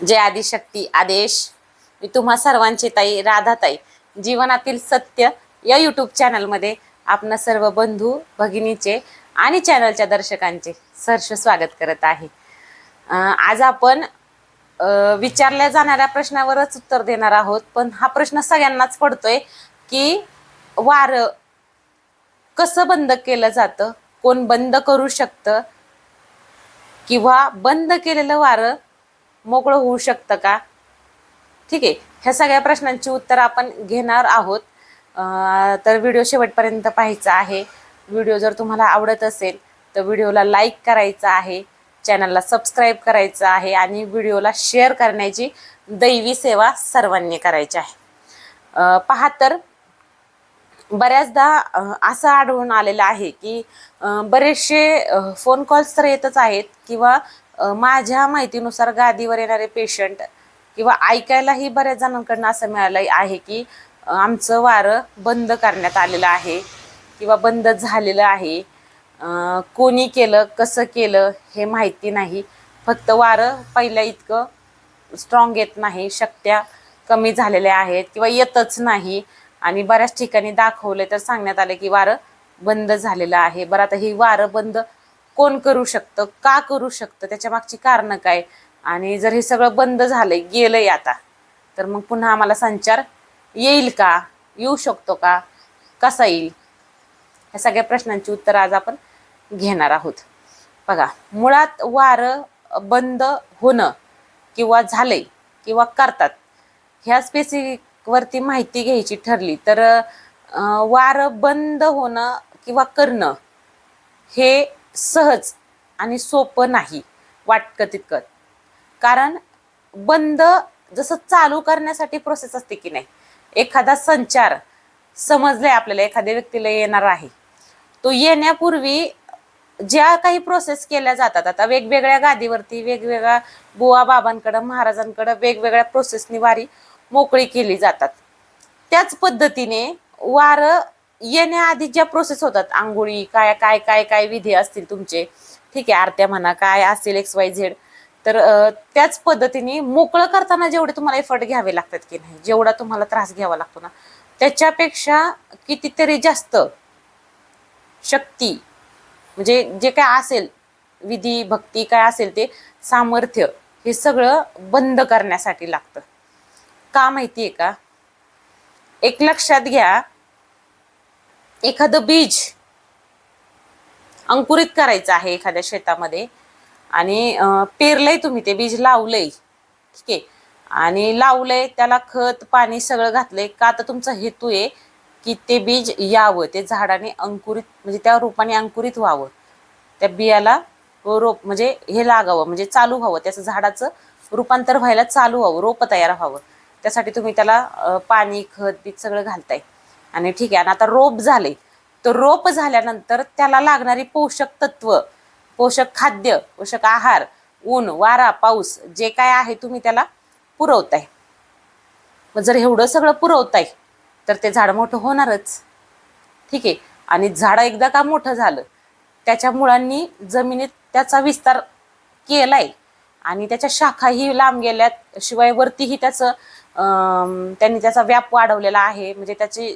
जय आदिशक्ती आदेश. मी तुम्हा सर्वांची ताई राधाताई जीवनातील सत्य या यूट्यूब चॅनलमध्ये आपणा सर्व बंधू भगिनीचे आणि चॅनलच्या दर्शकांचे सहर्ष स्वागत करत आहे. आज आपण विचारल्या जाणाऱ्या प्रश्नावरच उत्तर देणार आहोत. पण हा प्रश्न सगळ्यांनाच पडतोय की वारं कसं बंद केलं जातं, कोण बंद करू शकतं, किंवा बंद केलेलं वारं मोकळं होऊ शकतं का? ठीक आहे, ह्या सगळ्या प्रश्नांची उत्तर आपण घेणार आहोत. तर व्हिडिओ शेवटपर्यंत पाहायचा आहे. व्हिडिओ जर तुम्हाला आवडत असेल तर व्हिडिओला लाईक करायचा आहे, चॅनलला सबस्क्राईब करायचं आहे आणि व्हिडिओला शेअर करण्याची दैवी सेवा सर्वांनी करायची आहे. पहा, तर बऱ्याचदा असं आढळून आलेलं आहे की बरेचसे फोन कॉल्स तर येतच आहेत, किंवा माझ्या माहितीनुसार गादीवर येणारे पेशंट किंवा ऐकायलाही बऱ्याच जणांकडून असं मिळालं आहे की आमचं वारं बंद करण्यात आलेलं आहे किंवा बंद झालेलं आहे. कोणी केलं, कसं केलं हे माहिती नाही. फक्त वारं पहिल्या इतकं स्ट्रॉंग येत नाही, शक्त्या कमी झालेल्या आहेत किंवा येतच नाही. आणि बऱ्याच ठिकाणी दाखवले तर सांगण्यात आले की वारं बंद झालेलं आहे. बरं, आता ही वारं बंद कोण करू शकतं, का करू शकतं, त्याच्या मागची कारणं काय, आणि जर हे सगळं बंद झालंय, गेलंय आता, तर मग पुन्हा आम्हाला संचार येईल का, येऊ शकतो का, कसा येईल, या सगळ्या प्रश्नांची उत्तर आज आपण घेणार आहोत. बघा, मुळात वारं बंद होणं किंवा झालंय किंवा करतात ह्या स्पेसिफिक वरती माहिती घ्यायची ठरली तर वारं बंद होणं किंवा करणं हे सहज आणि सोपं नाही वाटतं तितकं. कारण बंद जसं चालू करण्यासाठी प्रोसेस असते की नाही, एखादा संचार समजलाय आपल्याला, एखाद्या व्यक्तीला येणार आहे, तो येण्यापूर्वी ज्या काही प्रोसेस केल्या जातात, आता वेगवेगळ्या गादीवरती वेगवेगळ्या बुवा बाबांकडं महाराजांकडं वेगवेगळ्या प्रोसेसनी वारी मोकळी केली जातात. त्याच पद्धतीने वारं येण्याआधी ज्या प्रोसेस होतात, आंघोळी, काय काय काय काय विधी असतील तुमचे, ठीक आहे, आरत्या म्हणा, काय असेल XYZ, तर त्याच पद्धतीने मोकळं करताना जेवढे तुम्हाला एफर्ट घ्यावे लागतात की नाही, जेवढा तुम्हाला त्रास घ्यावा लागतो ना, त्याच्यापेक्षा कितीतरी जास्त शक्ती, म्हणजे जे काय असेल विधी भक्ती काय असेल ते सामर्थ्य, हे सगळं बंद करण्यासाठी लागतं. का माहितीये का? एक लक्षात घ्या, एखादं बीज अंकुरित करायचं आहे एखाद्या शेतामध्ये आणि पेरलंय तुम्ही, ते बीज लावलंय, ठीक आहे, आणि लावलंय, त्याला खत पाणी सगळं घातलंय का, तर तुमचा हेतू आहे की ते बीज यावं, ते झाडाने अंकुरित, म्हणजे त्या रूपाने अंकुरित व्हावं, त्या बियाला रोप म्हणजे हे लागावं, म्हणजे चालू व्हावं, त्याचं झाडाचं रूपांतर व्हायला चालू व्हावं, रोप तयार व्हावं. त्यासाठी तुम्ही त्याला पाणी खत बीज सगळं घालताय. आणि ठीक आहे, आणि आता रोप झाले, तर रोप झाल्यानंतर त्याला लागणारी पोषक तत्व, पोषक खाद्य, पोषक आहार, ऊन वारा पाऊस जे काय आहे तुम्ही त्याला पुरवताय. मग जर एवढं सगळं पुरवताय तर ते झाड मोठं होणारच, ठीक आहे. आणि झाड एकदा का मोठं झालं, त्याच्या मुळांनी जमिनीत त्याचा विस्तार केलाय आणि त्याच्या शाखाही लांब गेल्यात, शिवाय वरतीही त्याचं त्यांनी त्याचा व्याप वाढवलेला आहे, म्हणजे त्याची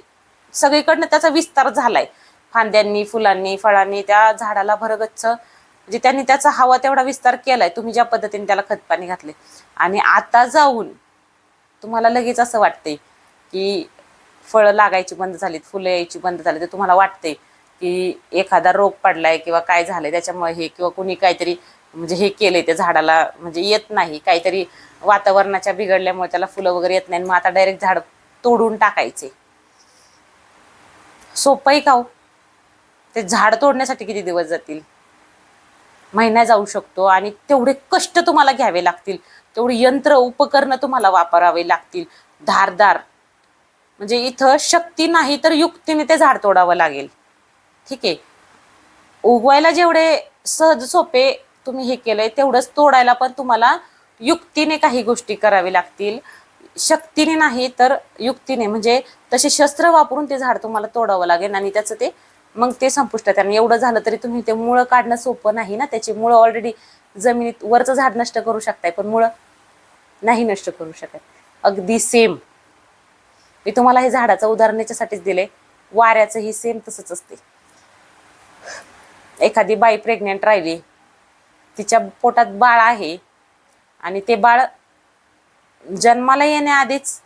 सगळीकडनं त्याचा विस्तार झालाय, फांद्यांनी, फुलांनी, फळांनी त्या झाडाला भरगच्च, म्हणजे त्यांनी त्याचा हवा तेवढा विस्तार केलाय, तुम्ही ज्या पद्धतीने त्याला खत पाणी घातले. आणि आता जाऊन तुम्हाला लगेच असं वाटतंय की फळं लागायची बंद झालीत, फुलं यायची बंद झाली, तर तुम्हाला वाटते की एखादा रोग पडलाय किंवा काय झालंय त्याच्यामुळे हे, किंवा कुणी काहीतरी म्हणजे हे केलंय त्या झाडाला, म्हणजे येत नाही, काहीतरी वातावरणाच्या बिघडल्यामुळे त्याला फुलं वगैरे येत नाही, मग आता डायरेक्ट झाड तोडून टाकायचे. सोपं आहे का हो? ते झाड तोडण्यासाठी किती दिवस जातील, महिना जाऊ शकतो, आणि तेवढे कष्ट तुम्हाला घ्यावे लागतील, तेवढी यंत्र उपकरणं तुम्हाला वापरावे लागतील, धारदार. म्हणजे इथं शक्ती नाही तर युक्तीने ते झाड तोडावं लागेल, ठीक आहे. उगवायला जेवढे सहज सोपे तुम्ही हे केलंय, तेवढंच तोडायला पण तुम्हाला युक्तीने काही गोष्टी करावी लागतील, शक्तीने नाही तर युक्तीने, म्हणजे तसे शस्त्र वापरून ते झाड तुम्हाला तोडावं लागेल आणि त्याचं ते मग ते संपुष्टात. आणि एवढं झालं तरी तुम्ही ते मुळं काढणं सोपं नाही ना, त्याची मुळं ऑलरेडी जमिनीत, वरचं झाड नष्ट करू शकताय पण मुळं नाही नष्ट करू शकत. अगदी सेम मी तुम्हाला हे झाडाचं उदाहरण याच्यासाठीच दिले, वाऱ्याचंही सेम तसंच असते. एखादी बाई प्रेग्नेंट राहिली, तिच्या पोटात बाळ आहे आणि ते बाळ जन्माला येण्याआधीच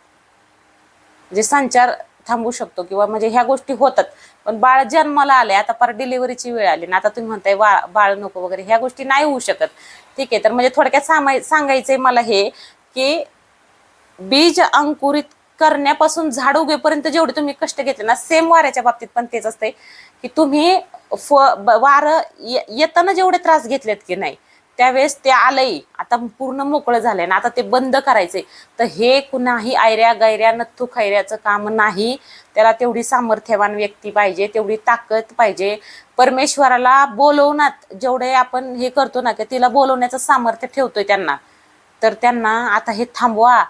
म्हणजे संचार थांबू शकतो किंवा म्हणजे ह्या गोष्टी होतात, पण बाळ जन्माला आले, आता पर डिलिव्हरीची वेळ आली ना, आता तुम्ही म्हणताय बाळ नको वगैरे, ह्या गोष्टी नाही होऊ शकत. ठीक आहे, तर म्हणजे थोडक्यात सांगायचंय मला हे की बीज अंकुरित करण्यापासून झाड उगेपर्यंत जेवढे तुम्ही कष्ट घेतले ना, सेम वाऱ्याच्या बाबतीत पण तेच असते की तुम्ही वारं येताना जेवढे त्रास घेतलेत की नाही, त्यावेळेस ते आलंय, आता पूर्ण मोकळं झालंय ना, आता ते बंद करायचंय. तर हे कुणाही आयऱ्या गैऱ्या नथू खैऱ्याचं काम नाही. त्याला तेवढी सामर्थ्यवान व्यक्ती पाहिजे, तेवढी ताकद पाहिजे. परमेश्वराला बोलवण्यात जेवढे आपण हे करतो ना, की तिला बोलवण्याचं सामर्थ्य ठेवतोय त्यांना, तर त्यांना आता हे थांबवा,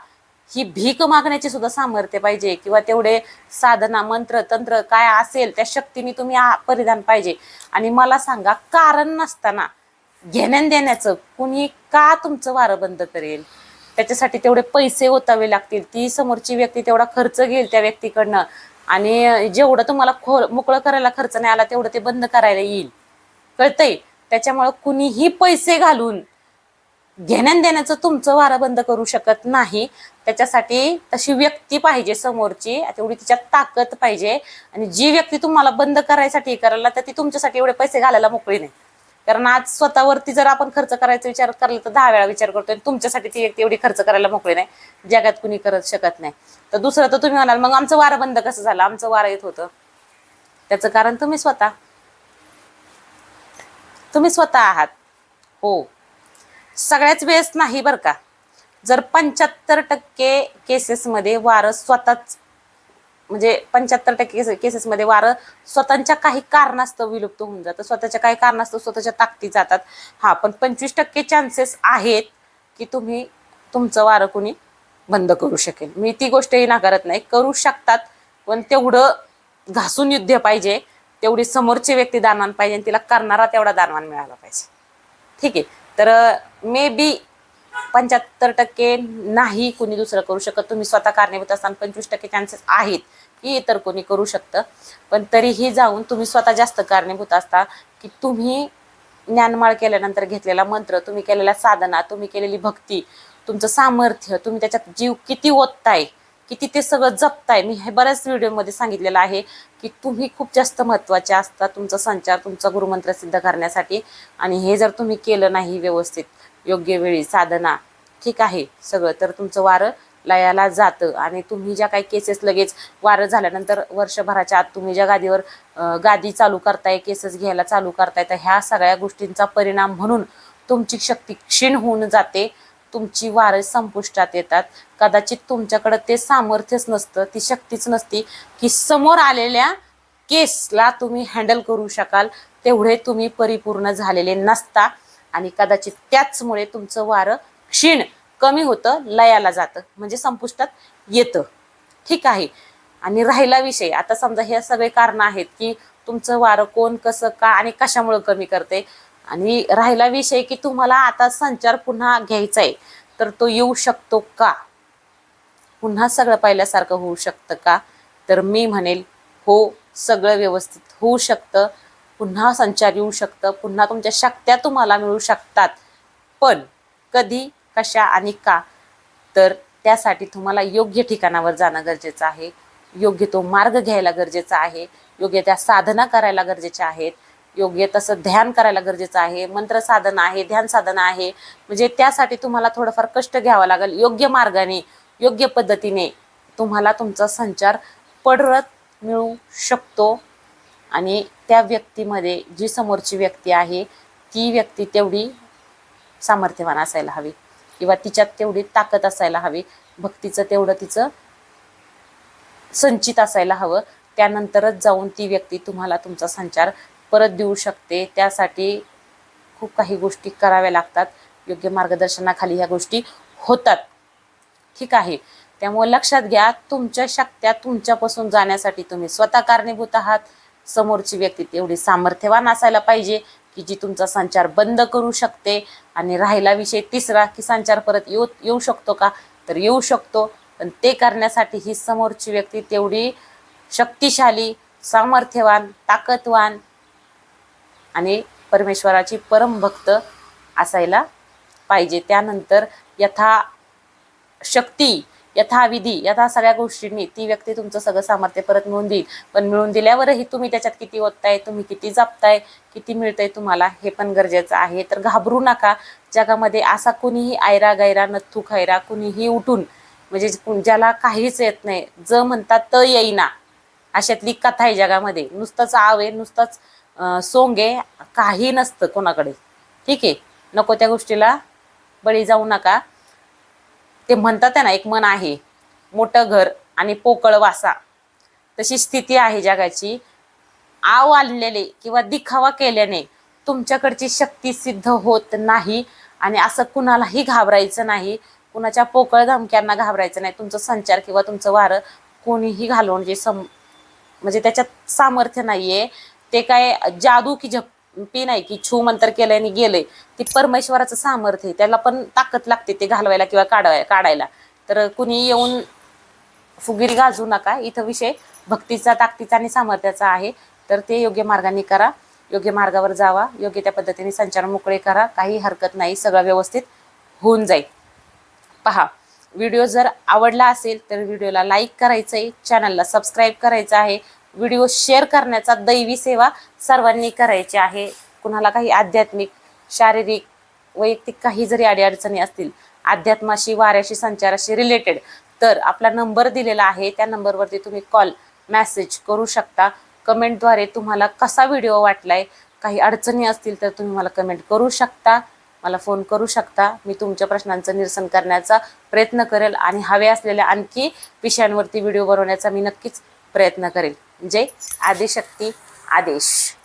ही भीक मागण्याची सुद्धा सामर्थ्य पाहिजे किंवा तेवढे साधना मंत्र तंत्र काय असेल त्या शक्तीने तुम्ही परिधान पाहिजे. आणि मला सांगा, कारण नसताना घेण्यान देण्याचं कुणी का तुमचं वारं बंद करेल? त्याच्यासाठी तेवढे पैसे ओतावे लागतील, ती समोरची व्यक्ती तेवढा खर्च घेईल त्या व्यक्तीकडनं, आणि जेवढं तुम्हाला मोकळं करायला खर्च नाही आला तेवढं ते बंद करायला येईल. कळतंय? त्याच्यामुळे कुणीही पैसे घालून घेण्यान देण्याचं तुमचं वारं बंद करू शकत नाही. त्याच्यासाठी तशी व्यक्ती पाहिजे समोरची, तेवढी तिच्यात ताकद पाहिजे. आणि जी व्यक्ती तुम्हाला बंद करायसाठी करायला, तर ती तुमच्यासाठी एवढे पैसे घालायला मोकळी नाही. कारण आज स्वतःवरती जर आपण खर्च करायचा विचार करला तर 10 वेळा विचार करतोय, तुमच्यासाठी ती व्यक्ती एवढी खर्च करायला मोकळी नाही, जगात कुणी करत शकत नाही. तर दुसरं तर तुम्ही म्हणाल मग आमचं वारं बंद कसं झालं, आमचं वारं येत होतं, त्याचं कारण तुम्ही स्वतः आहात. हो, सगळ्याच वेळेस नाही बरं का. जर 75% केसेसमध्ये वारं स्वतःच, म्हणजे 75% केसेसमध्ये वारं स्वतःच्या काही कारणास्तव विलुप्त होऊन जातं, स्वतःच्या काही कारणास्तव स्वतःच्या ताकदी जातात. हा, पण 25% चान्सेस आहेत की तुम्ही तुमचं वारं कुणी बंद करू शकेल. मी ती गोष्टही नाकारत नाही, करू शकतात, पण तेवढं घासून युद्ध पाहिजे, तेवढी समोरची व्यक्ती दानवान पाहिजे आणि तिला करणारा तेवढा दानवान मिळाला पाहिजे. ठीक आहे, तर मे बी 75% नाही कुणी दुसरं करू शकत. तुम्ही स्वतः कारणीभूत असताना 25% चान्सेस आहेत की इतर कोणी करू शकतं, पण तरीही जाऊन तुम्ही स्वतः जास्त कारणीभूत असता की तुम्ही ज्ञानमाळ केल्यानंतर घेतलेला मंत्र, तुम्ही केलेल्या साधना, तुम्ही केलेली भक्ती, तुमचं सामर्थ्य, तुम्ही त्याच्यात जीव किती ओतताय, किती ते सगळं जपताय. मी हे बऱ्याच व्हिडिओमध्ये सांगितलेलं आहे की तुम्ही खूप जास्त महत्त्वाचे असता तुमचा संचार, तुमचा गुरुमंत्र सिद्ध करण्यासाठी. आणि हे जर तुम्ही केलं नाही व्यवस्थित, योग्य वेळी साधना, ठीक आहे सगळं, तर तुमचं वारं लयाला जातं. आणि तुम्ही ज्या काही केसेस लगेच वारं झाल्यानंतर वर्षभराच्या आत तुम्ही ज्या गादीवर गादी चालू करताय, केसेस घ्यायला चालू करताय, तर ह्या सगळ्या गोष्टींचा परिणाम म्हणून तुमची शक्ती क्षीण होऊन जाते, तुमची वारं संपुष्टात येतात. कदाचित तुमच्याकडं ते सामर्थ्यच नसतं, ती शक्तीच नसती की समोर आलेल्या केसला तुम्ही हँडल करू शकाल, तेवढे तुम्ही परिपूर्ण झालेले नसता. आणि कदाचित त्याचमुळे तुमचं वारं क्षीण कमी होतं, लयाला जातं, म्हणजे संपुष्टात येतं. ठीक आहे. आणि राहिला विषय, आता समजा हे सगळे कारण आहेत की तुमचं वारं कोण कसं का आणि कशामुळे कमी करते, आणि राहिला विषय की तुम्हाला आता संचार पुन्हा घ्यायचा आहे, तर तो येऊ शकतो का, पुन्हा सगळं पहिल्यासारखं होऊ शकतं का? तर मी म्हणेल हो, सगळं व्यवस्थित होऊ शकतं, पुन्हा संचार येऊ शकतं, पुन्हा तुमच्या शक्त्या तुम्हाला मिळू शकतात. पण कधी, कशा आणि का? तर त्यासाठी तुम्हाला योग्य ठिकाणावर जाणं गरजेचं आहे, योग्य तो मार्ग घ्यायला गरजेचा आहे, योग्य त्या साधना करायला गरजेच्या आहेत, योग्य तसं ध्यान करायला गरजेचं आहे, मंत्र साधना आहे, ध्यान साधना आहे. म्हणजे त्यासाठी तुम्हाला थोडंफार कष्ट घ्यावं लागेल. योग्य मार्गाने, योग्य पद्धतीने तुम्हाला तुमचा संचार परत मिळू शकतो. आणि त्या व्यक्तीमध्ये जी समोरची व्यक्ती आहे ती व्यक्ती तेवढी सामर्थ्यवान असायला हवी किंवा तिच्यात तेवढी ताकद असायला हवी, भक्तीचं तेवढं तिचं संचित असायला हवं. त्यानंतरच जाऊन ती व्यक्ती तुम्हाला तुमचा संचार परत देऊ शकते. त्यासाठी खूप काही गोष्टी कराव्या लागतात, योग्य मार्गदर्शनाखाली ह्या गोष्टी होतात. ठीक आहे, त्यामुळे लक्षात घ्या, तुमच्या शक्त्या तुमच्यापासून जाण्यासाठी तुम्ही स्वतः कारणीभूत आहात. समोरची व्यक्ती तेवढी सामर्थ्यवान असायला पाहिजे की जी तुमचा संचार बंद करू शकते. आणि राहिला विषय तिसरा की संचार परत येऊ शकतो का, तर येऊ शकतो. पण ते करण्यासाठी ही समोरची व्यक्ती तेवढी शक्तिशाली, सामर्थ्यवान, ताकदवान आणि परमेश्वराची परमभक्त असायला पाहिजे. त्यानंतर यथाशक्ती, यथाविधी, यथा सगळ्या गोष्टींनी ती व्यक्ती तुमचं सगळं सामर्थ्य परत मिळवून देईल. पण मिळवून दिल्यावरही तुम्ही त्याच्यात किती ओतताय, तुम्ही किती जपताय, किती मिळतंय तुम्हाला, हे पण गरजेचं आहे. तर घाबरू नका. जगामध्ये असा कुणीही आयरा गैरा नथू खैरा कुणीही उठून, म्हणजे ज्याला काहीच येत नाही, ज म्हणतात त येईना, अशातली कथा आहे जगामध्ये. नुसतंच आव आहे, नुसतंच सोंग आहे, काही नसतं कोणाकडे. ठीक आहे, नको त्या गोष्टीला बळी जाऊ नका. ते म्हणतात ना, एक म्हण आहे, मोठं घर आणि पोकळ वासा. तशी स्थिती आहे जगाची. आव आणलेले किंवा दिखावा केल्याने तुमच्याकडची शक्ती सिद्ध होत नाही. आणि असं कुणालाही घाबरायचं नाही, कुणाच्या पोकळ धमक्यांना घाबरायचं नाही. तुमचं संचार किंवा तुमचं वारं कोणीही घालवून म्हणजे त्याच्यात सामर्थ्य नाहीये. ते काय जादू की झप्पी नाही की छू मंत्र केल्याने गेले. ती परमेश्वराचं सामर्थ्य आहे, त्याला पण ताकद लागते ते घालवायला किंवा काढायला. तर कुणी येऊन फुगिरी गाजू नका. इथं विषय भक्तीचा, ताकदीचा आणि सामर्थ्याचा आहे. तर ते योग्य मार्गाने करा, योग्य मार्गावर जावा, योग्य त्या पद्धतीने संचार मोकळे करा. काही हरकत नाही, सगळं व्यवस्थित होऊन जाईल. पहा, व्हिडिओ जर आवडला असेल तर व्हिडिओला लाईक करायचं आहे, चॅनलला सबस्क्राईब करायचं आहे, व्हिडिओ शेअर करण्याचा दैवी सेवा सर्वांनी करायची आहे. कुणाला काही आध्यात्मिक, शारीरिक, वैयक्तिक काही जरी अडीअडचणी असतील अध्यात्माशी, वाऱ्याशी, संचाराशी रिलेटेड, तर आपला नंबर दिलेला आहे, त्या नंबरवरती तुम्ही कॉल, मेसेज करू शकता. कमेंटद्वारे तुम्हाला कसा व्हिडिओ वाटलाय, काही अडचणी असतील तर तुम्ही मला कमेंट करू शकता, मला फोन करू शकता. मी तुमच्या प्रश्नांचं निरसन करण्याचा प्रयत्न करेल आणि हवे असलेल्या आणखी विषयांवरती व्हिडिओ बनवण्याचा मी नक्कीच प्रयत्न करेल. जय आदिशक्ती, आदेश.